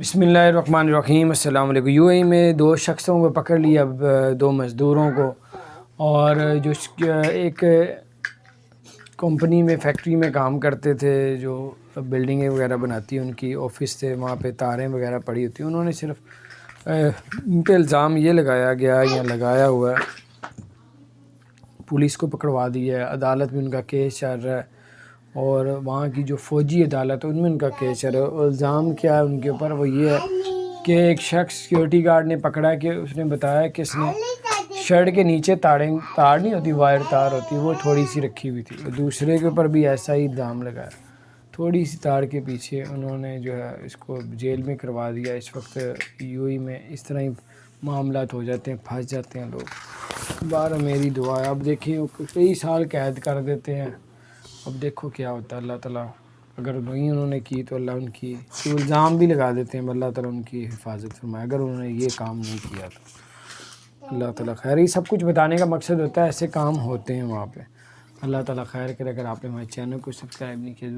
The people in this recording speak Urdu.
بسم اللہ الرحمن الرحیم۔ السلام علیکم۔ یو اے ای میں دو شخصوں کو پکڑ لیا، دو مزدوروں کو، اور جو ایک کمپنی میں فیکٹری میں کام کرتے تھے، جو بلڈنگیں وغیرہ بناتی ہیں، ان کی آفس تھے، وہاں پہ تاریں وغیرہ پڑی ہوتی ہیں۔ انہوں نے صرف ان پہ الزام یہ لگایا گیا یا لگایا ہوا ہے، پولیس کو پکڑوا دی ہے، عدالت میں ان کا کیس چل رہا ہے، اور وہاں کی جو فوجی عدالت ہے ان میں ان کا کیس چل رہا ہے۔ الزام کیا ہے ان کے اوپر؟ وہ یہ ہے کہ ایک شخص سیکورٹی گارڈ نے پکڑا کہ اس نے بتایا کہ اس نے شرٹ کے نیچے تار نہیں ہوتی، وائر تار ہوتی، وہ تھوڑی سی رکھی ہوئی تھی، اور دوسرے کے اوپر بھی ایسا ہی الزام لگایا، تھوڑی سی تار کے پیچھے انہوں نے جو ہے اس کو جیل میں کروا دیا۔ اس وقت یو اے ای میں اس طرح ہی معاملات ہو جاتے ہیں، پھنس جاتے ہیں لوگ۔ بارہ میری دعا ہے، اب دیکھیں کئی سال قید کر دیتے ہیں، اب دیکھو کیا ہوتا ہے۔ اللہ تعالیٰ اگر نہیں انہوں نے کی تو اللہ ان کی الزام بھی لگا دیتے ہیں، اللہ تعالیٰ ان کی حفاظت فرمائے۔ اگر انہوں نے یہ کام نہیں کیا تو اللہ تعالیٰ خیر۔ یہ سب کچھ بتانے کا مقصد ہوتا ہے ایسے کام ہوتے ہیں وہاں پہ۔ اللہ تعالیٰ خیر کرے۔ اگر آپ نے ہمارے چینل کو سبسکرائب نہیں کیا